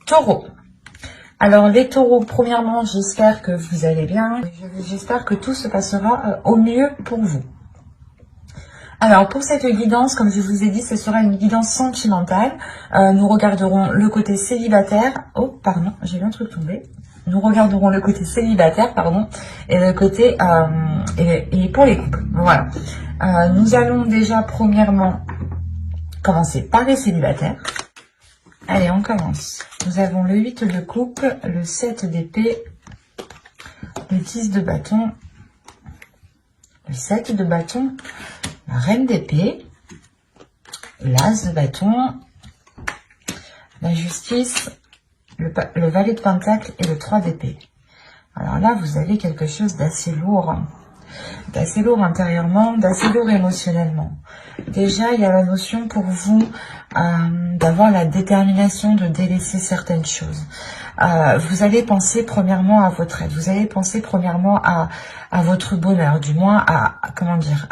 Taureau. Alors les taureaux, premièrement, j'espère que vous allez bien. J'espère que tout se passera au mieux pour vous. Alors pour cette guidance, comme je vous ai dit, ce sera une guidance sentimentale. Nous regarderons le côté célibataire. Oh, pardon, j'ai vu un truc tomber. Nous regarderons le côté célibataire, pardon, et le côté et pour les couples. Voilà. Nous allons déjà premièrement commencer par les célibataires. Allez, on commence. Nous avons le 8 de coupe, le 7 d'épée, le 10 de bâton, le 7 de bâton, la reine d'épée, l'as de bâton, la justice, le valet de pentacle et le 3 d'épée. Alors là, vous avez quelque chose d'assez lourd intérieurement, d'assez lourd émotionnellement. Déjà, il y a la notion pour vous d'avoir la détermination de délaisser certaines choses. Vous allez penser premièrement à votre aide, vous allez penser premièrement à votre bonheur, du moins comment dire,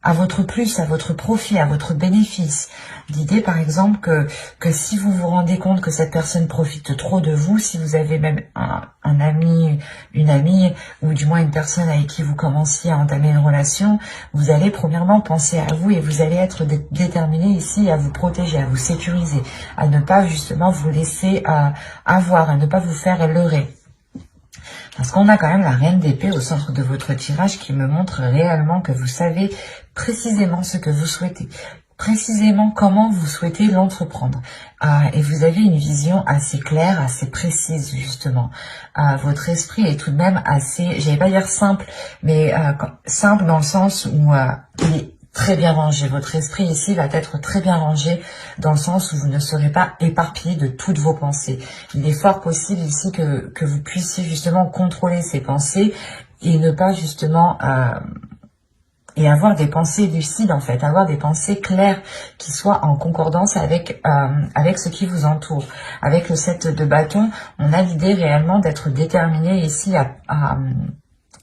à votre plus, à votre profit, à votre bénéfice. L'idée, par exemple, que si vous vous rendez compte que cette personne profite trop de vous, si vous avez même un ami, une amie, ou du moins une personne avec qui vous commenciez à entamer une relation, vous allez premièrement penser à vous et vous allez être déterminé ici à vous protéger, à vous sécuriser, à ne pas justement vous laisser avoir, à ne pas vous faire leurrer. Parce qu'on a quand même la reine d'épée au centre de votre tirage qui me montre réellement que vous savez précisément ce que vous souhaitez, précisément comment vous souhaitez l'entreprendre. Et vous avez une vision assez claire, assez précise justement. Votre esprit est tout de même assez, j'allais pas dire simple, mais simple dans le sens où il est très bien rangé. Votre esprit ici va être très bien rangé dans le sens où vous ne serez pas éparpillé de toutes vos pensées. Il est fort possible ici que vous puissiez justement contrôler ces pensées et ne pas justement... et avoir des pensées lucides en fait, avoir des pensées claires qui soient en concordance avec ce qui vous entoure. Avec le 7 de bâton, on a l'idée réellement d'être déterminé ici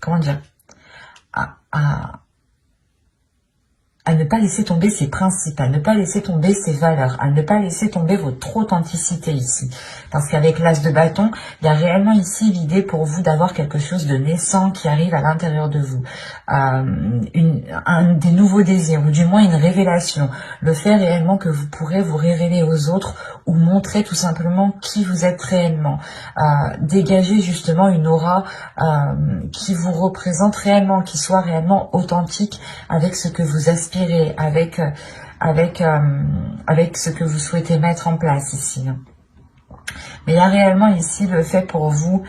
comment dire, à ne pas laisser tomber ses principes, à ne pas laisser tomber ses valeurs, à ne pas laisser tomber votre authenticité ici. Parce qu'avec l'as de bâton, il y a réellement ici l'idée pour vous d'avoir quelque chose de naissant qui arrive à l'intérieur de vous. Des nouveaux désirs, ou du moins une révélation. Le fait réellement que vous pourrez vous révéler aux autres ou montrer tout simplement qui vous êtes réellement. Dégager justement une aura qui vous représente réellement, qui soit réellement authentique avec ce que vous aspirez, avec ce que vous souhaitez mettre en place ici. Mais il y a réellement ici le fait pour vous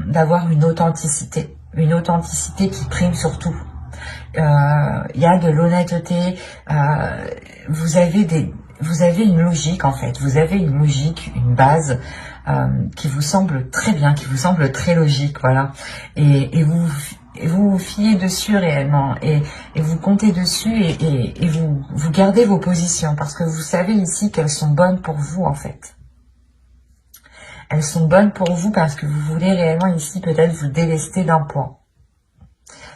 d'avoir une authenticité qui prime sur tout. Il y a de l'honnêteté, vous avez une logique en fait, vous avez une logique, une base qui vous semble très bien, qui vous semble très logique, voilà. Et vous vous fiez dessus réellement et vous comptez dessus et vous gardez vos positions parce que vous savez ici qu'elles sont bonnes pour vous en fait. Elles sont bonnes pour vous parce que vous voulez réellement ici peut-être vous délester d'un poids.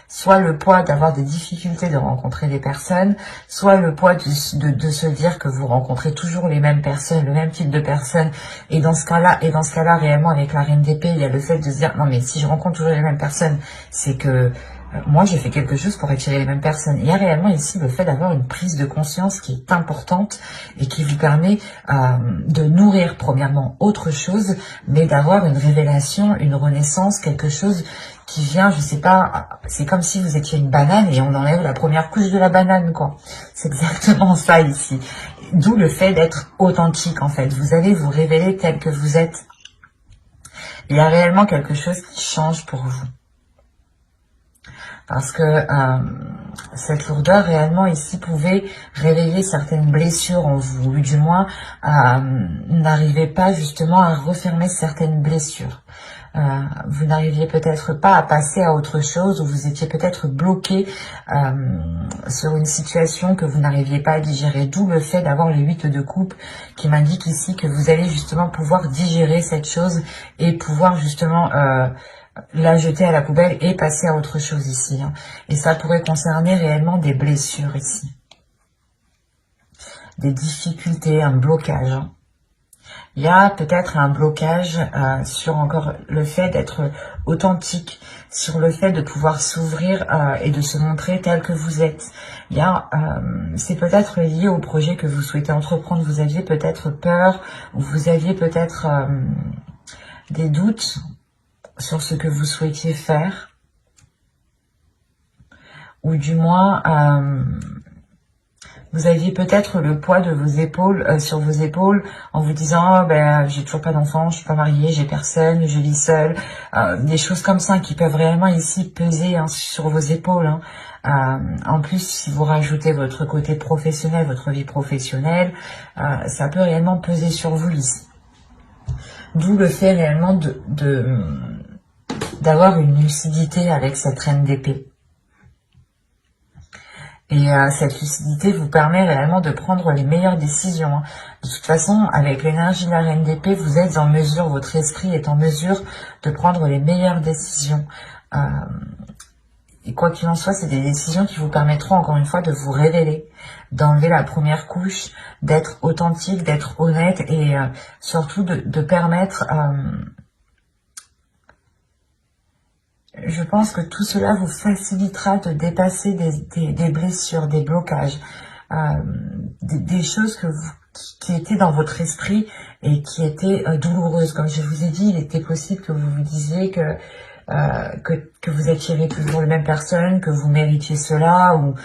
Soit le poids d'avoir des difficultés de rencontrer des personnes, soit le poids de se dire que vous rencontrez toujours les mêmes personnes, le même type de personnes. Et dans ce cas-là, réellement, avec la reine d'épée, il y a le fait de se dire, non mais si je rencontre toujours les mêmes personnes, c'est que moi j'ai fait quelque chose pour attirer les mêmes personnes. Il y a réellement ici le fait d'avoir une prise de conscience qui est importante et qui vous permet de nourrir premièrement autre chose, mais d'avoir une révélation, une renaissance, quelque chose qui vient, je sais pas, c'est comme si vous étiez une banane et on enlève la première couche de la banane, quoi. C'est exactement ça ici. D'où le fait d'être authentique, en fait. Vous allez vous révéler tel que vous êtes. Il y a réellement quelque chose qui change pour vous. Parce que cette lourdeur réellement ici pouvait réveiller certaines blessures en vous, ou du moins n'arrivez pas justement à refermer certaines blessures. Vous n'arriviez peut-être pas à passer à autre chose, ou vous étiez peut-être bloqué sur une situation que vous n'arriviez pas à digérer, d'où le fait d'avoir les 8 de coupe qui m'indique ici que vous allez justement pouvoir digérer cette chose et pouvoir justement la jeter à la poubelle et passer à autre chose ici. Et ça pourrait concerner réellement des blessures ici. Des difficultés, un blocage. Il y a peut-être un blocage sur encore le fait d'être authentique, sur le fait de pouvoir s'ouvrir et de se montrer tel que vous êtes. Il y a, c'est peut-être lié au projet que vous souhaitez entreprendre. Vous aviez peut-être peur, ou vous aviez peut-être des doutes sur ce que vous souhaitiez faire, ou du moins vous aviez peut-être le poids de vos épaules sur vos épaules en vous disant oh, ben j'ai toujours pas d'enfant, je suis pas mariée, j'ai personne, je vis seule, des choses comme ça qui peuvent réellement ici peser sur vos épaules. En plus, si vous rajoutez votre côté professionnel, votre vie professionnelle, ça peut réellement peser sur vous ici. D'où le fait réellement d'avoir une lucidité avec cette reine d'épée. Et cette lucidité vous permet réellement de prendre les meilleures décisions. De toute façon, avec l'énergie de la reine d'épée, vous êtes en mesure, votre esprit est en mesure de prendre les meilleures décisions. Et quoi qu'il en soit, c'est des décisions qui vous permettront encore une fois de vous révéler, d'enlever la première couche, d'être authentique, d'être honnête et surtout de permettre... je pense que tout cela vous facilitera de dépasser des blessures, des blocages, des choses qui étaient dans votre esprit et qui étaient douloureuses. Comme je vous ai dit, il était possible que vous vous disiez que vous attirez toujours les mêmes personnes, que vous méritiez cela, ou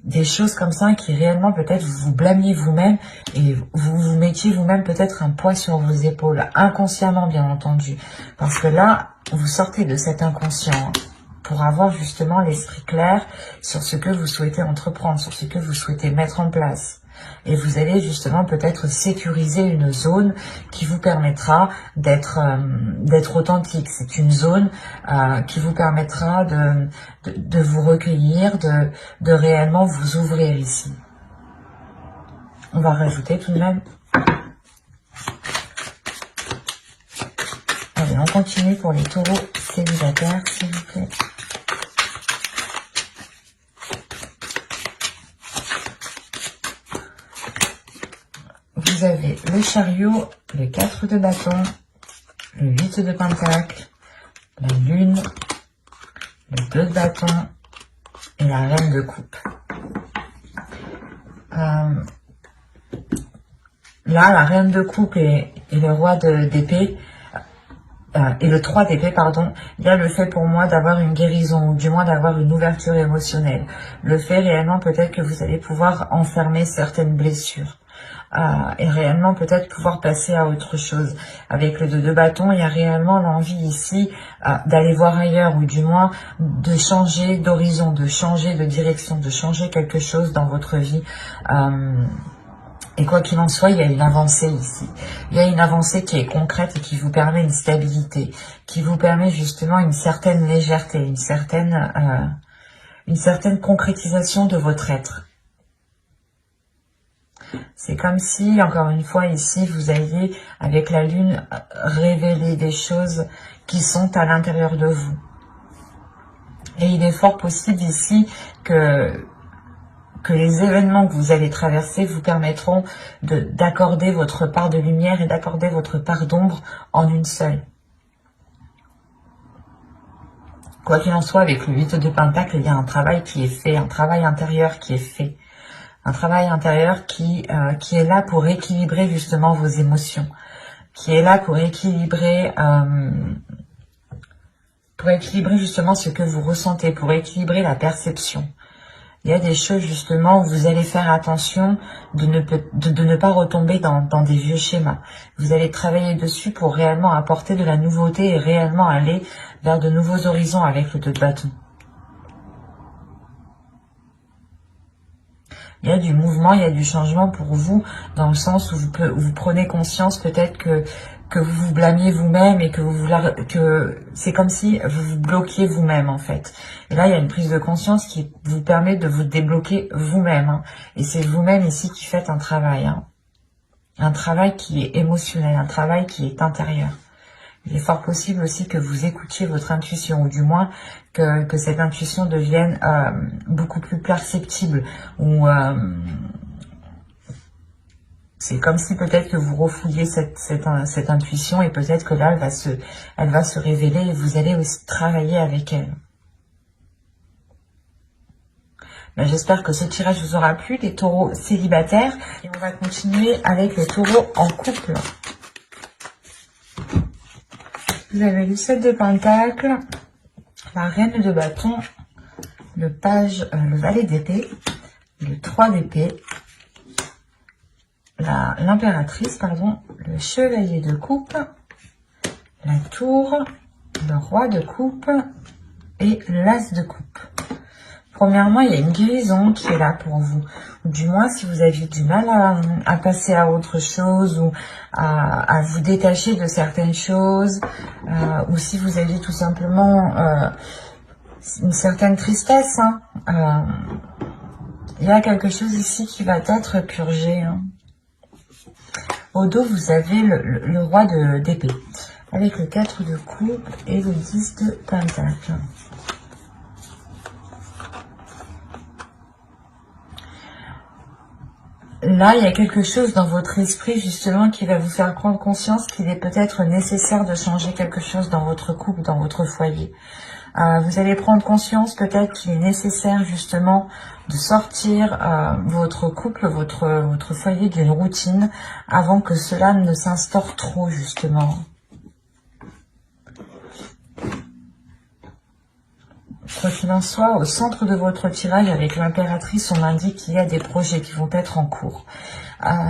des choses comme ça qui réellement peut-être vous blâmiez vous-même et vous vous mettiez vous-même peut-être un poids sur vos épaules, inconsciemment bien entendu. Parce que là, vous sortez de cet inconscient pour avoir justement l'esprit clair sur ce que vous souhaitez entreprendre, sur ce que vous souhaitez mettre en place. Et vous allez justement peut-être sécuriser une zone qui vous permettra d'être authentique. C'est une zone qui vous permettra de vous recueillir, de réellement vous ouvrir ici. On va rajouter tout de même. Allez, on continue pour les taureaux célibataires, s'il vous plaît. Vous avez le chariot, le 4 de bâton, le 8 de pentacle, la lune, le 2 de bâton et la reine de coupe. Là, la reine de coupe et le roi d'épée, et le 3 d'épée, pardon, il y a le fait pour moi d'avoir une guérison, ou du moins d'avoir une ouverture émotionnelle. Le fait réellement peut-être que vous allez pouvoir enfermer certaines blessures. Et réellement peut-être pouvoir passer à autre chose. Avec le 2 de bâton, il y a réellement l'envie ici d'aller voir ailleurs, ou du moins de changer d'horizon, de changer de direction, de changer quelque chose dans votre vie. Et quoi qu'il en soit, il y a une avancée ici. Il y a une avancée qui est concrète et qui vous permet une stabilité, qui vous permet justement une certaine légèreté, une certaine concrétisation de votre être. C'est comme si, encore une fois, ici, vous aviez, avec la lune, révélé des choses qui sont à l'intérieur de vous. Et il est fort possible ici que les événements que vous allez traverser vous permettront d'accorder votre part de lumière et d'accorder votre part d'ombre en une seule. Quoi qu'il en soit, avec le 8 de pentacle, il y a un travail qui est fait, un travail intérieur qui est fait. Un travail intérieur qui est là pour équilibrer justement vos émotions, qui est là pour équilibrer justement ce que vous ressentez, pour équilibrer la perception. Il y a des choses justement où vous allez faire attention de ne pas retomber dans des vieux schémas. Vous allez travailler dessus pour réellement apporter de la nouveauté et réellement aller vers de nouveaux horizons avec le 2 de bâton. Il y a du mouvement, il y a du changement pour vous, dans le sens où vous prenez conscience peut-être que vous vous blâmiez vous-même et que c'est comme si vous vous bloquiez vous-même en fait. Et là, il y a une prise de conscience qui vous permet de vous débloquer vous-même. Et c'est vous-même ici qui faites un travail. Un travail qui est émotionnel, un travail qui est intérieur. Il est fort possible aussi que vous écoutiez votre intuition, ou du moins que cette intuition devienne beaucoup plus perceptible, ou C'est comme si peut-être que vous refouliez cette intuition et peut-être que là, elle va se révéler et vous allez aussi travailler avec elle. J'espère que ce tirage vous aura plu, les taureaux célibataires. Et on va continuer avec les taureaux en couple. Vous avez le 7 de Pentacles, la reine de bâton, le valet d'épée, le 3 d'épée, l'impératrice, pardon, le chevalier de coupe, la tour, le roi de coupe et l'as de coupe. Premièrement, il y a une guérison qui est là pour vous. Ou du moins, si vous aviez du mal à passer à autre chose ou à vous détacher de certaines choses, ou si vous aviez tout simplement une certaine tristesse, il y a quelque chose ici qui va être purgé. Au dos, vous avez le roi d'épée, avec le 4 de coupe et le 10 de pentacle. Là, il y a quelque chose dans votre esprit, justement, qui va vous faire prendre conscience qu'il est peut-être nécessaire de changer quelque chose dans votre couple, dans votre foyer. Vous allez prendre conscience peut-être qu'il est nécessaire, justement, de sortir votre couple, votre foyer d'une routine avant que cela ne s'instaure trop, justement. Quoi qu'il en soit, au centre de votre tirage avec l'impératrice, on indique qu'il y a des projets qui vont être en cours.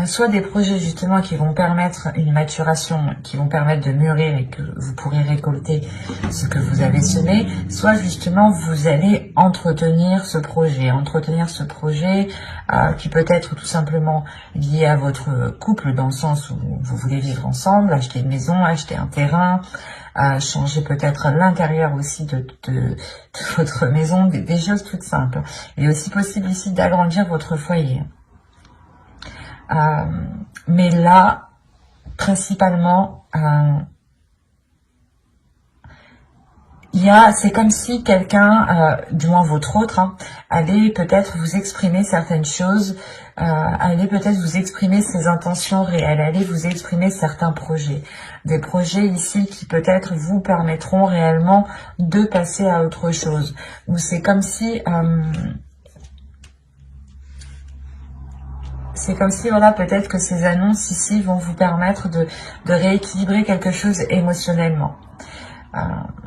Soit des projets justement qui vont permettre une maturation, qui vont permettre de mûrir et que vous pourrez récolter ce que vous avez semé, soit justement vous allez entretenir ce projet qui peut être tout simplement lié à votre couple dans le sens où vous voulez vivre ensemble, acheter une maison, acheter un terrain, changer peut-être l'intérieur aussi de votre maison, des choses toutes simples. Il est aussi possible ici d'agrandir votre foyer. Mais là, principalement, c'est comme si quelqu'un, du moins votre autre, allait peut-être vous exprimer certaines choses, allait peut-être vous exprimer ses intentions réelles, allait vous exprimer certains projets. Des projets ici qui peut-être vous permettront réellement de passer à autre chose. Ou c'est comme si... voilà, peut-être que ces annonces ici vont vous permettre de rééquilibrer quelque chose émotionnellement.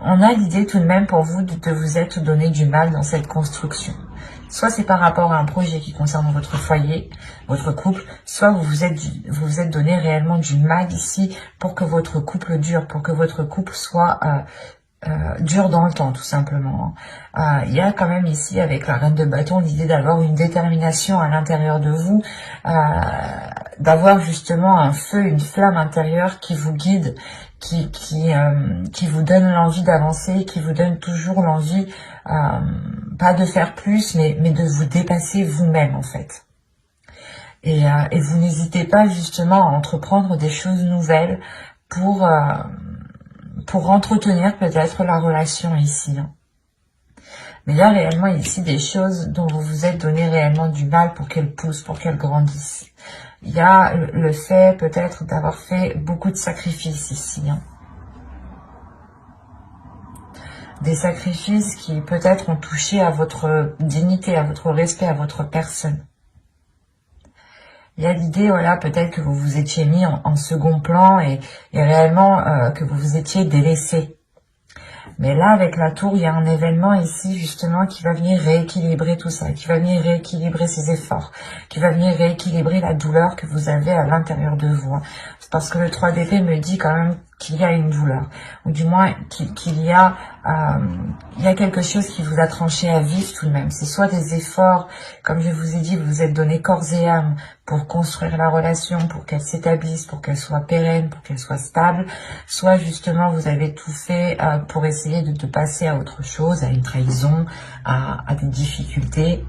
On a l'idée tout de même pour vous de vous être donné du mal dans cette construction. Soit c'est par rapport à un projet qui concerne votre foyer, votre couple, soit vous vous êtes donné réellement du mal ici pour que votre couple dure, pour que votre couple soit dure dans le temps, tout simplement. Il y a quand même ici, avec la reine de bâton, l'idée d'avoir une détermination à l'intérieur de vous, d'avoir justement un feu, une flamme intérieure qui vous guide, qui vous donne l'envie d'avancer, qui vous donne toujours l'envie, pas de faire plus, mais de vous dépasser vous-même, en fait. Et vous n'hésitez pas justement à entreprendre des choses nouvelles pour entretenir peut-être la relation ici. Mais il y a réellement ici des choses dont vous vous êtes donné réellement du mal pour qu'elles poussent, pour qu'elles grandissent. Il y a le fait peut-être d'avoir fait beaucoup de sacrifices ici. Des sacrifices qui peut-être ont touché à votre dignité, à votre respect, à votre personne. Il y a l'idée, voilà, peut-être que vous vous étiez mis en second plan et réellement que vous vous étiez délaissé. Mais là, avec la tour, il y a un événement ici, justement, qui va venir rééquilibrer tout ça, qui va venir rééquilibrer ces efforts, qui va venir rééquilibrer la douleur que vous avez à l'intérieur de vous. C'est parce que le 3 d'épée me dit quand même qu'il y a une douleur, ou du moins qu'il y a quelque chose qui vous a tranché à vif tout de même. C'est soit des efforts, comme je vous ai dit, vous vous êtes donné corps et âme pour construire la relation, pour qu'elle s'établisse, pour qu'elle soit pérenne, pour qu'elle soit stable, soit justement vous avez tout fait pour essayer de passer à autre chose, à une trahison, à des difficultés.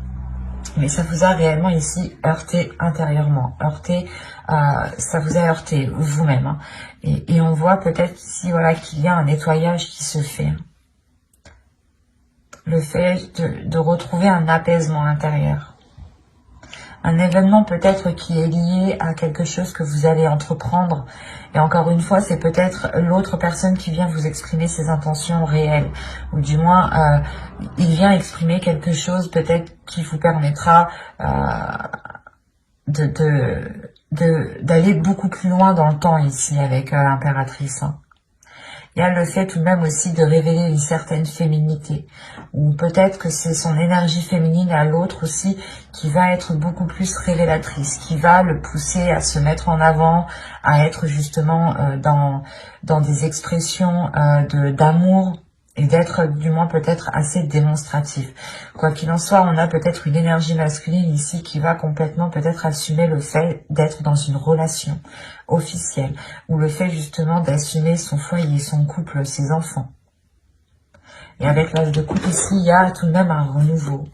Mais ça vous a réellement ici heurté intérieurement, ça vous a heurté vous-même. Et on voit peut-être ici, voilà, qu'il y a un nettoyage qui se fait. Le fait de retrouver un apaisement intérieur. un événement peut-être qui est lié à quelque chose que vous allez entreprendre. Et encore une fois, c'est peut-être l'autre personne qui vient vous exprimer ses intentions réelles. Ou du moins, il vient exprimer quelque chose peut-être qui vous permettra d'aller beaucoup plus loin dans le temps ici avec l'impératrice. Il y a le fait tout de même aussi de révéler une certaine féminité, ou peut-être que c'est son énergie féminine à l'autre aussi qui va être beaucoup plus révélatrice, qui va le pousser à se mettre en avant, à être justement dans des expressions d'amour, et d'être du moins peut-être assez démonstratif. Quoi qu'il en soit, on a peut-être une énergie masculine ici qui va complètement peut-être assumer le fait d'être dans une relation officielle, ou le fait justement d'assumer son foyer, son couple, ses enfants. Et avec l'âge de couple ici, il y a tout de même un renouveau.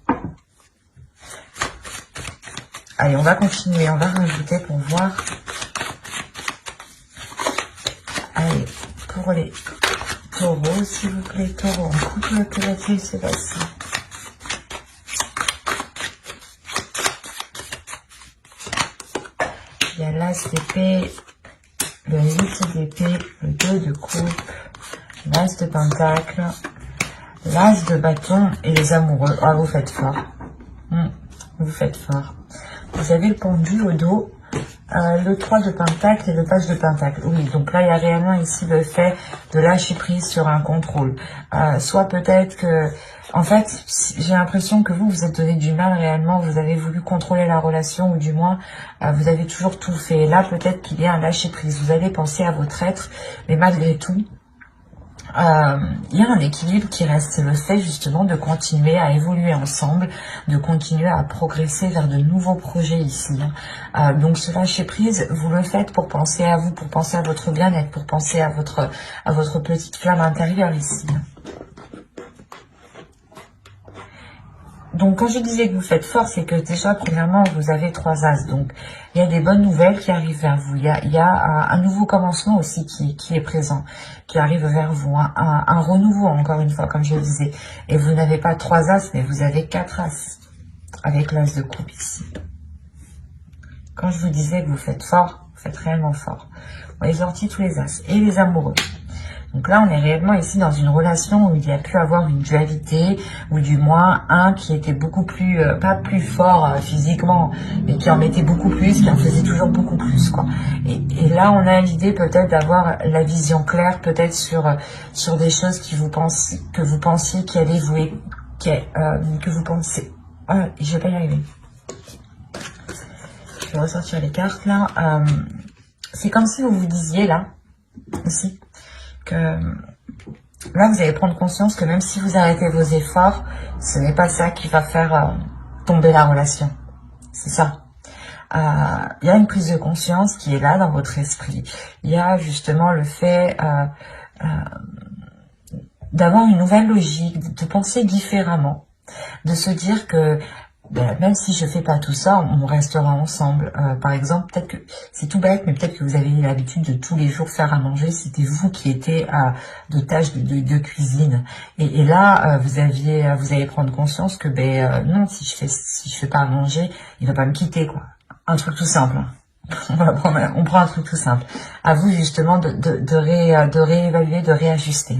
Allez, on va continuer, on va rajouter pour voir. Allez, pour les taureaux, s'il vous plaît, taureau en couple, que va-t-il se passer? Il y a l'as d'épée, le 8 d'épée, le 2 de coupe, l'as de pentacle, l'as de bâton et les amoureux. Ah, vous faites fort. Vous faites fort. Vous avez le pendu au dos, le 3 de pentacle et le page de pentacle. Oui, donc là, il y a réellement ici le fait de lâcher prise sur un contrôle. Soit peut-être que... En fait, j'ai l'impression que vous êtes donné du mal réellement, vous avez voulu contrôler la relation, ou du moins, vous avez toujours tout fait. Et là, peut-être qu'il y a un lâcher prise. Vous allez penser à votre être, mais malgré tout, il y a un équilibre qui reste, c'est le fait justement de continuer à évoluer ensemble, de continuer à progresser vers de nouveaux projets ici. Donc ce lâcher prise, vous le faites pour penser à vous, pour penser à votre bien-être, pour penser à votre petite flamme intérieure ici. Donc, quand je disais que vous faites fort, c'est que déjà, premièrement, vous avez 3 as. Donc, il y a des bonnes nouvelles qui arrivent vers vous. Il y a un nouveau commencement aussi qui est présent, qui arrive vers vous. Un renouveau, encore une fois, comme je le disais. Et vous n'avez pas 3 as, mais vous avez 4 as. Avec l'as de coupe ici. Quand je vous disais que vous faites fort, vous faites réellement fort. Vous avez sorti tous les as. Et les amoureux. Donc là, on est réellement ici dans une relation où il y a pu avoir une dualité, ou du moins un qui était beaucoup plus, pas plus fort physiquement, mais qui en mettait beaucoup plus, qui en faisait toujours beaucoup plus, quoi. Et là, on a l'idée peut-être d'avoir la vision claire, peut-être sur des choses que vous pensiez qui allaient vous, que vous pensez. Ah, je vais pas y arriver. Je vais ressortir les cartes là. C'est comme si vous vous disiez là aussi. Que là, vous allez prendre conscience que même si vous arrêtez vos efforts, ce n'est pas ça qui va faire tomber la relation. C'est ça. Il y a une prise de conscience qui est là dans votre esprit. Il y a justement le fait d'avoir une nouvelle logique, de penser différemment, de se dire que même si je fais pas tout ça, on restera ensemble. Par exemple, peut-être que c'est tout bête, mais peut-être que vous avez l'habitude de tous les jours faire à manger. C'était vous qui étiez de tâches de cuisine. Et là, vous allez prendre conscience que non, si je fais pas à manger, il va pas me quitter, quoi. Un truc tout simple. On prend un truc tout simple. À vous justement de réévaluer, de réajuster.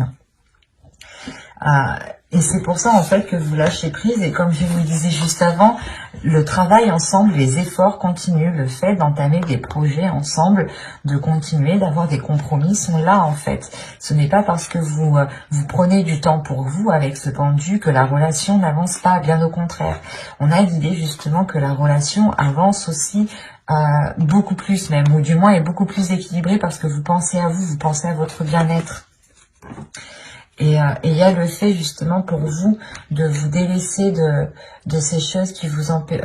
Et c'est pour ça en fait que vous lâchez prise, et comme je vous le disais juste avant, le travail ensemble, les efforts continuent, le fait d'entamer des projets ensemble, de continuer, d'avoir des compromis sont là en fait. Ce n'est pas parce que vous prenez du temps pour vous avec ce pendu que la relation n'avance pas, bien au contraire. On a l'idée justement que la relation avance aussi beaucoup plus même, ou du moins est beaucoup plus équilibrée parce que vous pensez à vous, vous pensez à votre bien-être. Et il y a le fait justement pour vous de vous délaisser de ces choses qui vous empêchent.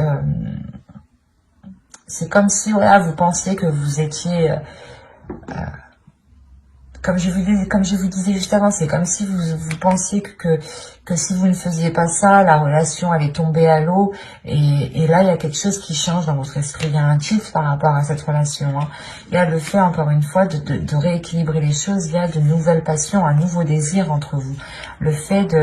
C'est comme si voilà, vous pensiez que vous étiez... comme je vous disais juste avant, c'est comme si vous pensiez que si vous ne faisiez pas ça, la relation allait tomber à l'eau. Et là, il y a quelque chose qui change dans votre esprit. Il y a un tilt par rapport à cette relation. Il y a le fait, encore une fois, de rééquilibrer les choses. Il y a de nouvelles passions, un nouveau désir entre vous. Le fait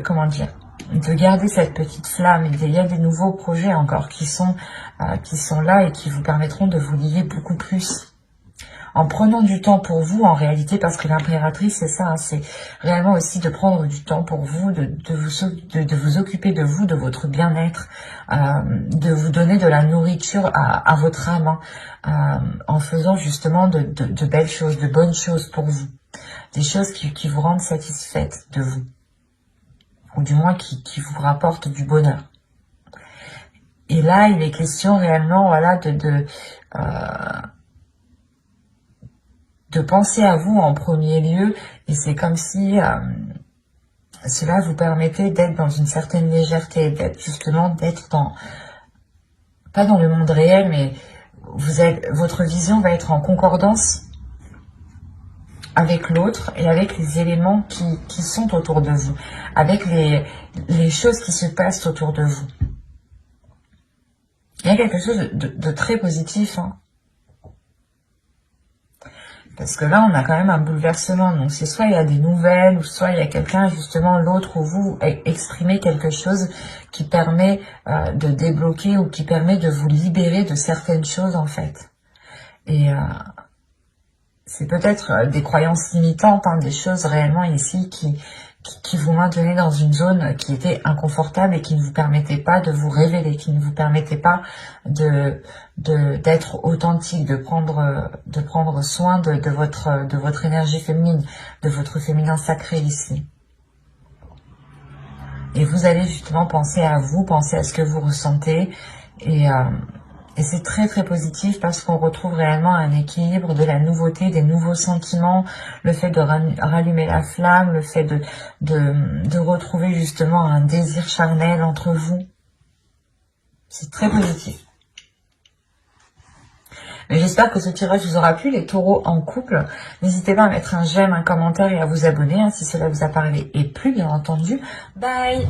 comment dire, de garder cette petite flamme. Il y a des nouveaux projets encore qui sont là et qui vous permettront de vous lier beaucoup plus. En prenant du temps pour vous, en réalité, parce que l'impératrice, c'est ça, hein, c'est réellement aussi de prendre du temps pour vous, de vous occuper de vous, de votre bien-être, de vous donner de la nourriture à votre âme, hein, en faisant justement de belles choses, de bonnes choses pour vous. Des choses qui vous rendent satisfaite de vous. Ou du moins qui vous rapportent du bonheur. Et là, il est question réellement, voilà, de penser à vous en premier lieu, et c'est comme si cela vous permettait d'être dans une certaine légèreté, d'être dans, pas dans le monde réel, mais votre vision va être en concordance avec l'autre et avec les éléments qui sont autour de vous, avec les choses qui se passent autour de vous. Il y a quelque chose de très positif, hein. Parce que là, on a quand même un bouleversement. Donc, c'est soit il y a des nouvelles, ou soit il y a quelqu'un, justement, l'autre, ou vous exprimez quelque chose qui permet de débloquer ou qui permet de vous libérer de certaines choses, en fait. Et c'est peut-être des croyances limitantes, hein, des choses réellement ici qui vous maintenaient dans une zone qui était inconfortable et qui ne vous permettait pas de vous révéler, qui ne vous permettait pas d'être authentique, de prendre soin de votre énergie féminine, de votre féminin sacré ici. Et vous allez justement penser à vous, penser à ce que vous ressentez, et c'est très très positif parce qu'on retrouve réellement un équilibre, de la nouveauté, des nouveaux sentiments, le fait de rallumer la flamme, le fait de retrouver justement un désir charnel entre vous. C'est très positif. Mais j'espère que ce tirage vous aura plu, les taureaux en couple. N'hésitez pas à mettre un j'aime, un commentaire et à vous abonner, hein, si cela vous a parlé et plu, bien entendu. Bye!